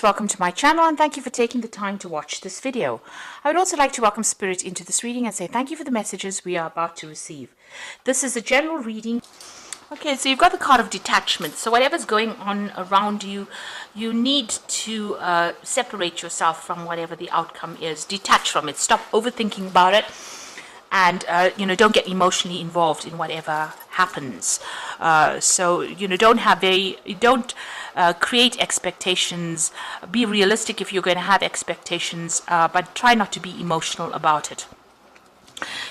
Welcome to my channel and thank you for taking the time to watch this video. I would also like to welcome Spirit into this reading and say thank you for the messages we are about to receive. This is a general reading. Okay, so you've got the card of detachment. So whatever's going on around you, you need to separate yourself from whatever the outcome is. Detach from it. Stop overthinking about it. And, don't get emotionally involved in whatever happens. Don't create expectations. Be realistic if you're going to have expectations, but try not to be emotional about it.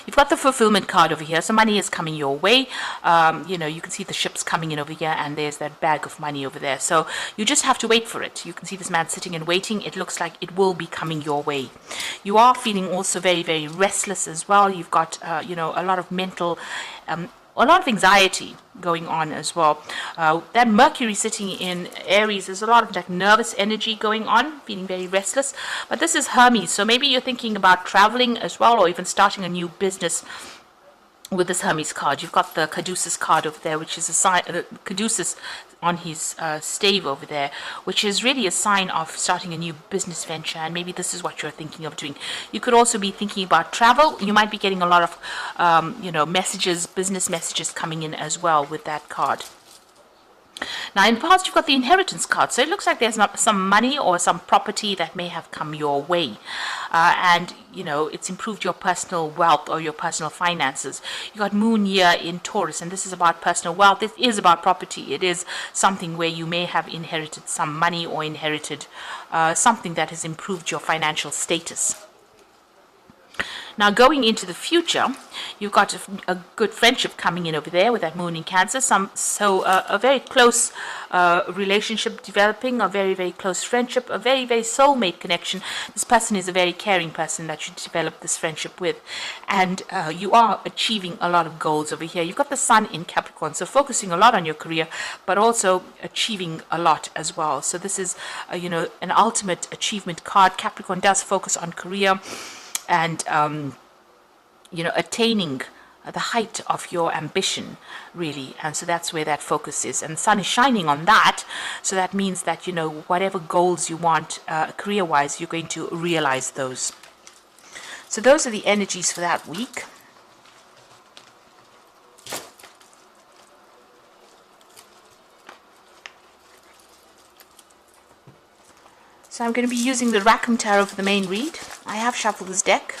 You've got the fulfillment card over here, so money is coming your way. You can see the ships coming in over here, and there's that bag of money over there. So you just have to wait for it. You can see this man sitting and waiting. It looks like it will be coming your way. You are feeling also very, very restless as well. You've got, a lot of mental a lot of anxiety going on as well. That Mercury sitting in Aries, there's a lot of like nervous energy going on, feeling very restless. But this is Hermes, so maybe you're thinking about traveling as well, or even starting a new business with this Hermes card. You've got the Caduceus card over there, which is a sign, Caduceus on his stave over there, which is really a sign of starting a new business venture, and maybe this is what you're thinking of doing. You could also be thinking about travel. You might be getting a lot of, messages, business messages coming in as well with that card. Now, in the past, you've got the inheritance card. So it looks like there's some money or some property that may have come your way. It's improved your personal wealth or your personal finances. You got Moon year in Taurus, and this is about personal wealth. It is about property. It is something where you may have inherited some money or inherited something that has improved your financial status. Now, going into the future, you've got a good friendship coming in over there with that moon in Cancer. A very close relationship developing, a very, very close friendship, a very, very soulmate connection. This person is a very caring person that you develop this friendship with. And you are achieving a lot of goals over here. You've got the Sun in Capricorn, so focusing a lot on your career, but also achieving a lot as well. So this is, an ultimate achievement card. Capricorn does focus on career and attaining the height of your ambition, really. And so that's where that focus is, and the sun is shining on that. So that means that whatever goals you want career wise, you're going to realize those. So those are the energies for that week. So I'm going to be using the Rackham Tarot for the main read. I have shuffled this deck.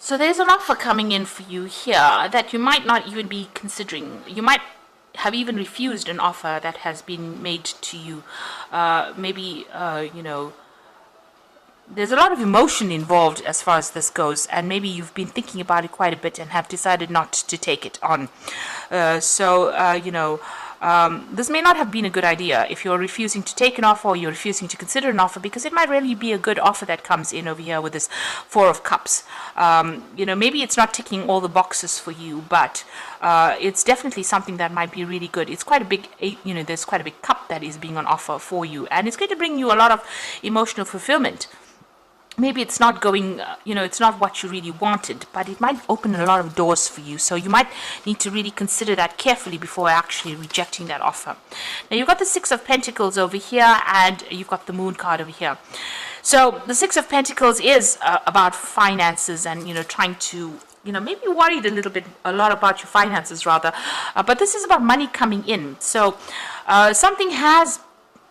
So there's an offer coming in for you here that you might not even be considering. You might have even refused an offer that has been made to you. There's a lot of emotion involved as far as this goes, and maybe you've been thinking about it quite a bit and have decided not to take it on. This may not have been a good idea if you're refusing to take an offer, or you're refusing to consider an offer, because it might really be a good offer that comes in over here with this Four of Cups. Maybe it's not ticking all the boxes for you, but it's definitely something that might be really good. It's quite a big, there's quite a big cup that is being on offer for you, and it's going to bring you a lot of emotional fulfillment. Maybe it's not going, it's not what you really wanted, but it might open a lot of doors for you. So you might need to really consider that carefully before actually rejecting that offer. Now, you've got the Six of Pentacles over here, and you've got the Moon card over here. So the Six of Pentacles is about finances and, trying to, maybe worried a lot about your finances rather. But this is about money coming in. So something has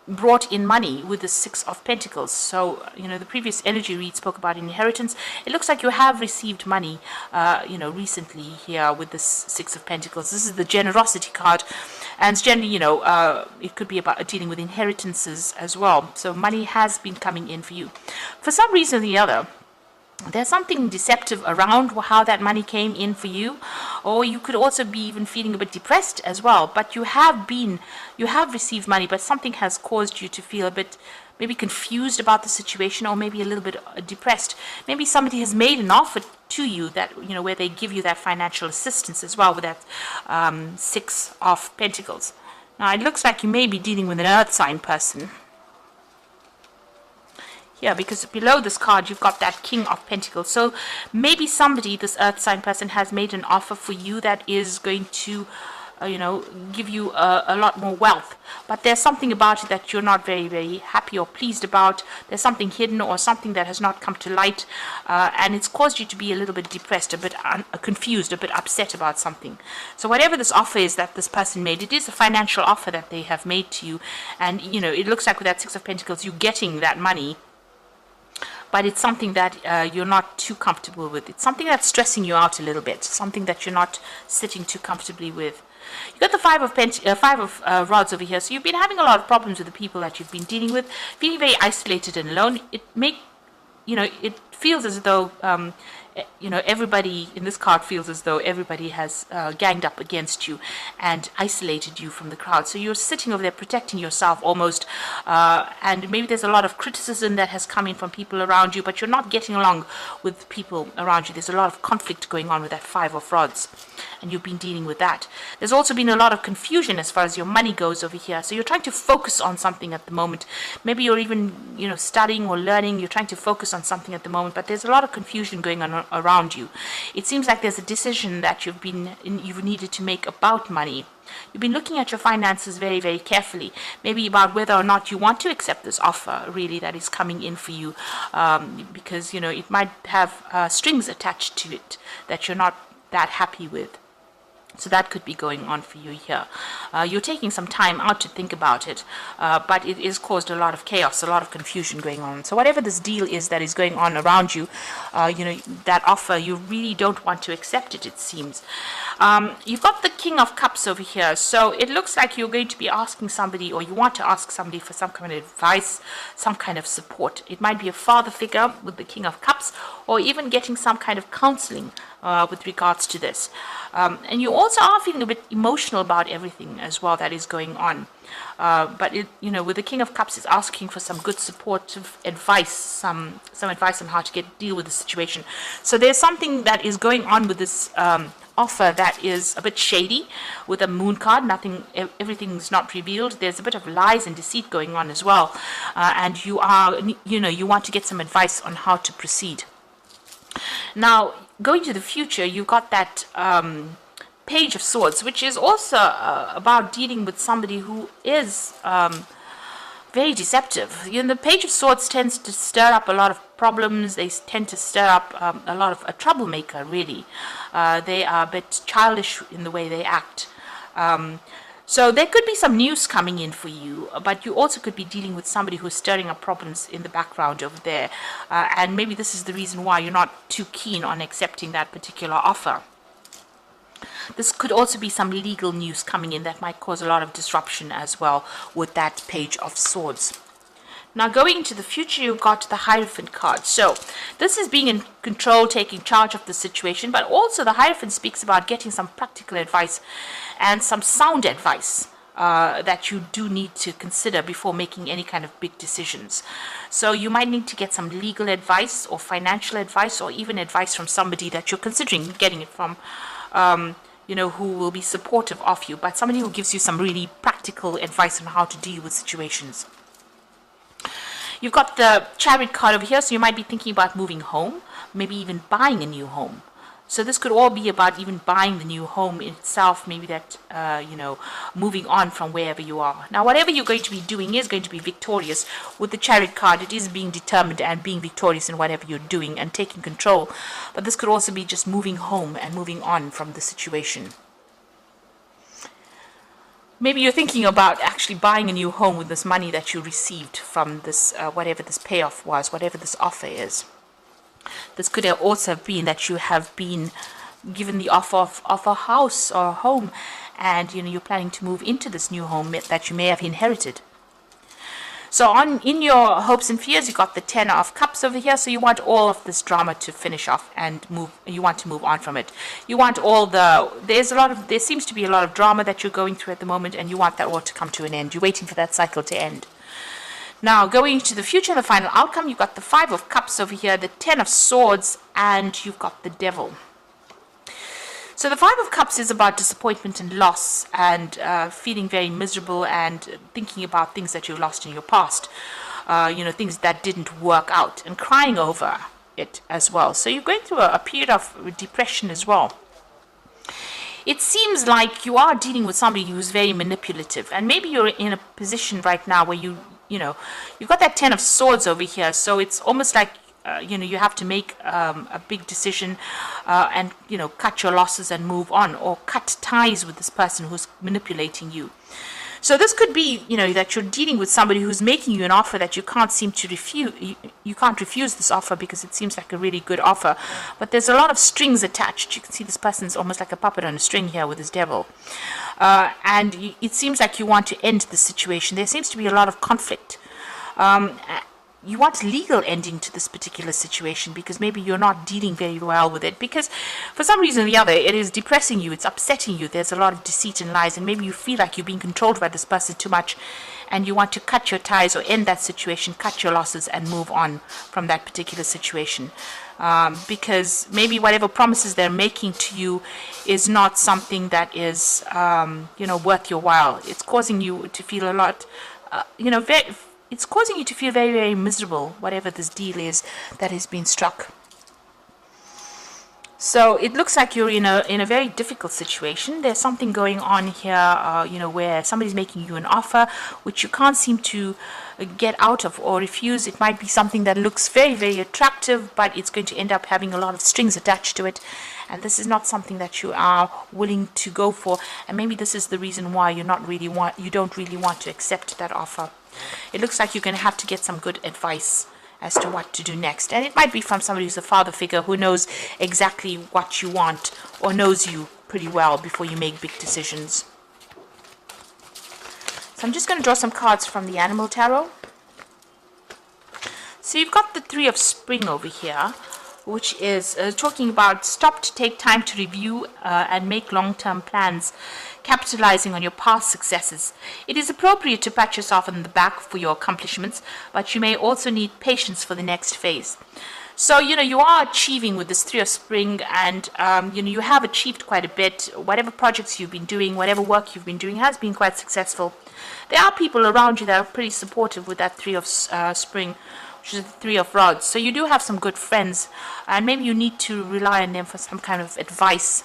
brought in money with the Six of Pentacles. So, the previous energy read spoke about inheritance. It looks like you have received money, recently here with the Six of Pentacles. This is the generosity card. And it's generally, it could be about dealing with inheritances as well. So money has been coming in for you. For some reason or the other, there's something deceptive around how that money came in for you, or you could also be even feeling a bit depressed as well. But you have received money, but something has caused you to feel a bit maybe confused about the situation, or maybe a little bit depressed. Maybe somebody has made an offer to you that, where they give you that financial assistance as well, with that Six of Pentacles. Now it looks like you may be dealing with an earth sign person. Yeah, because below this card, you've got that King of Pentacles. So maybe somebody, this earth sign person, has made an offer for you that is going to, give you a lot more wealth. But there's something about it that you're not very, very happy or pleased about. There's something hidden or something that has not come to light. And it's caused you to be a little bit depressed, a bit confused, a bit upset about something. So whatever this offer is that this person made, it is a financial offer that they have made to you. And, it looks like with that Six of Pentacles, you're getting that money. But it's something that you're not too comfortable with. It's something that's stressing you out a little bit, something that you're not sitting too comfortably with. You got the Five of Rods over here. So you've been having a lot of problems with the people that you've been dealing with, feeling very isolated and alone. It feels as though everybody in this card feels as though everybody has ganged up against you and isolated you from the crowd. So you're sitting over there protecting yourself almost, and maybe there's a lot of criticism that has come in from people around you, but you're not getting along with people around you. There's a lot of conflict going on with that Five of Rods, and you've been dealing with that. There's also been a lot of confusion as far as your money goes over here. So you're trying to focus on something at the moment. Maybe you're even, studying or learning. You're trying to focus on something at the moment, but there's a lot of confusion going on around you. It seems like there's a decision that you've needed to make about money. You've been looking at your finances very, very carefully, maybe about whether or not you want to accept this offer really that is coming in for you, because it might have strings attached to it that you're not that happy with. So that could be going on for you here. You're taking some time out to think about it, but it is caused a lot of chaos, a lot of confusion going on. So whatever this deal is that is going on around you, that offer, you really don't want to accept it, it seems. You've got the King of Cups over here. So it looks like you're going to be asking somebody, or you want to ask somebody for some kind of advice, some kind of support. It might be a father figure with the King of Cups, or even getting some kind of counseling with regards to this. And you also are feeling a bit emotional about everything as well that is going on. But with the King of Cups, it's asking for some good supportive advice, some advice on how to deal with the situation. So there's something that is going on with this offer that is a bit shady with a Moon card. Everything's not revealed. There's a bit of lies and deceit going on as well. And you want to get some advice on how to proceed. Now, going to the future, you've got that Page of Swords, which is also about dealing with somebody who is very deceptive. The Page of Swords tends to stir up a lot of problems. They tend to stir up a lot of a troublemaker, really. They are a bit childish in the way they act. So there could be some news coming in for you, but you also could be dealing with somebody who's stirring up problems in the background over there. And maybe this is the reason why you're not too keen on accepting that particular offer. This could also be some legal news coming in that might cause a lot of disruption as well with that Page of Swords. Now, going into the future, you've got the Hierophant card. So this is being in control, taking charge of the situation, but also the Hierophant speaks about getting some practical advice and some sound advice that you do need to consider before making any kind of big decisions. So you might need to get some legal advice or financial advice, or even advice from somebody that you're considering getting it from, who will be supportive of you, but somebody who gives you some really practical advice on how to deal with situations. You've got the Chariot card over here, so you might be thinking about moving home, maybe even buying a new home. So this could all be about even buying the new home itself, maybe that, moving on from wherever you are. Now, whatever you're going to be doing is going to be victorious. With the Chariot card, it is being determined and being victorious in whatever you're doing and taking control. But this could also be just moving home and moving on from the situation. Maybe you're thinking about actually buying a new home with this money that you received from this, whatever this payoff was, whatever this offer is. This could also have been that you have been given the offer of a house or a home, and you're planning to move into this new home that you may have inherited. So in your hopes and fears, you got the Ten of Cups over here. So you want all of this drama to finish off and move. You want to move on from it. You want there seems to be a lot of drama that you're going through at the moment, and you want that all to come to an end. You're waiting for that cycle to end. Now, going into the future, the final outcome, you've got the Five of Cups over here, the Ten of Swords, and you've got the Devil. So the Five of Cups is about disappointment and loss, and feeling very miserable and thinking about things that you've lost in your past, things that didn't work out, and crying over it as well. So you're going through a period of depression as well. It seems like you are dealing with somebody who's very manipulative, and maybe you're in a position right now where you've got that Ten of Swords over here, so it's almost like you have to make a big decision and cut your losses and move on, or cut ties with this person who's manipulating you. So this could be that you're dealing with somebody who's making you an offer that you can't seem to refuse. You can't refuse this offer because it seems like a really good offer, but there's a lot of strings attached. You can see this person's almost like a puppet on a string here with this Devil, and it seems like you want to end the situation. There seems to be a lot of conflict. You want legal ending to this particular situation because maybe you're not dealing very well with it, because for some reason or the other it is depressing you, it's upsetting you, there's a lot of deceit and lies, and maybe you feel like you're being controlled by this person too much, and you want to cut your ties or end that situation, cut your losses and move on from that particular situation, because maybe whatever promises they're making to you is not something that is worth your while. It's causing you to feel a lot it's causing you to feel very, very miserable, whatever this deal is that has been struck. So it looks like you're in a very difficult situation. There's something going on here, where somebody's making you an offer which you can't seem to get out of or refuse. It might be something that looks very, very attractive, but it's going to end up having a lot of strings attached to it. And this is not something that you are willing to go for. And maybe this is the reason why you don't really want to accept that offer. It looks like you're going to have to get some good advice as to what to do next. And it might be from somebody who's a father figure who knows exactly what you want or knows you pretty well before you make big decisions. So I'm just going to draw some cards from the Animal Tarot. So you've got the Three of Spring over here, which is talking about stop to take time to review and make long-term plans, capitalizing on your past successes. It is appropriate to pat yourself on the back for your accomplishments, but you may also need patience for the next phase. So, you are achieving with this Three of Spring, and, you have achieved quite a bit. Whatever projects you've been doing, whatever work you've been doing has been quite successful. There are people around you that are pretty supportive with that Three of Spring, which is the Three of Rods. So you do have some good friends, and maybe you need to rely on them for some kind of advice.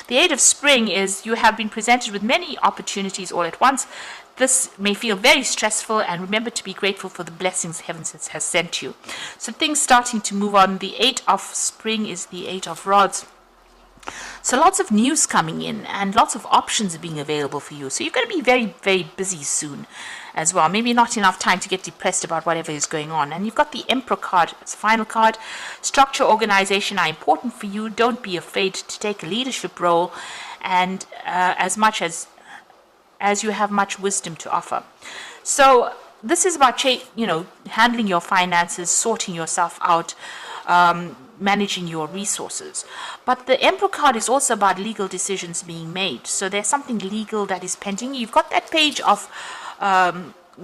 The Eight of Spring is you have been presented with many opportunities all at once. This may feel very stressful, and remember to be grateful for the blessings heaven has sent you. So things starting to move on. The Eight of Spring is the Eight of Rods. So lots of news coming in and lots of options are being available for you. So you're going to be very, very busy soon as well. Maybe not enough time to get depressed about whatever is going on. And you've got the Emperor card. It's the final card. Structure, organization are important for you. Don't be afraid to take a leadership role, and as much as you have much wisdom to offer. So this is about handling your finances, sorting yourself out, managing your resources. But the Emperor card is also about legal decisions being made. So there's something legal that is pending. You've got that Page of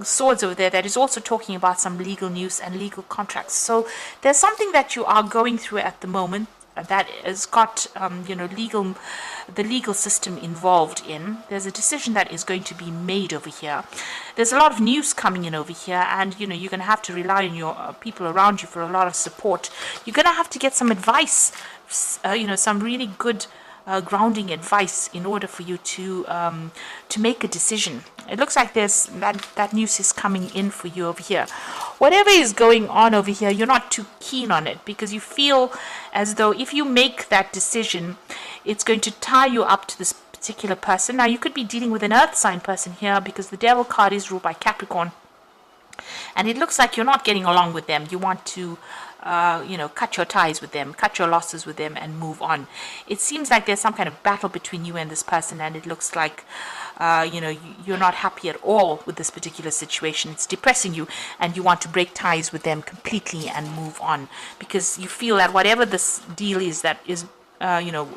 Swords over there that is also talking about some legal news and legal contracts. So there's something that you are going through at the moment that has got the legal system involved in. There's a decision that is going to be made over here. There's a lot of news coming in over here, and you're going to have to rely on your people around you for a lot of support. You're going to have to get some advice, some really good grounding advice in order for you to make a decision. It looks like there's that news is coming in for you over here. Whatever is going on over here, you're not too keen on it because you feel as though if you make that decision, it's going to tie you up to this particular person. Now, you could be dealing with an earth sign person here because the Devil card is ruled by Capricorn. And it looks like you're not getting along with them. You want to cut your ties with them, cut your losses with them, and move on. It seems like there's some kind of battle between you and this person, and it looks like you're not happy at all with this particular situation. It's depressing you, and you want to break ties with them completely and move on, because you feel that whatever this deal is, that is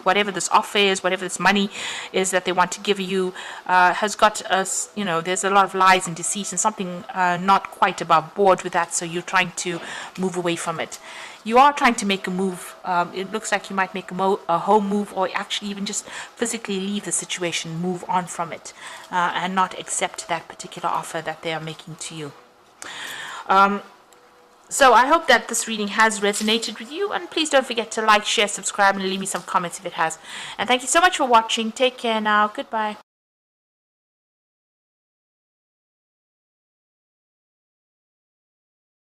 whatever this offer is, whatever this money is that they want to give you, has got us, there's a lot of lies and deceit and something not quite above board with that, so you're trying to move away from it. You are trying to make a move. It looks like you might make a home move, or actually even just physically leave the situation, move on from it, and not accept that particular offer that they are making to you. So I hope that this reading has resonated with you, and please don't forget to like, share, subscribe, and leave me some comments if it has. And thank you so much for watching. Take care now. Goodbye.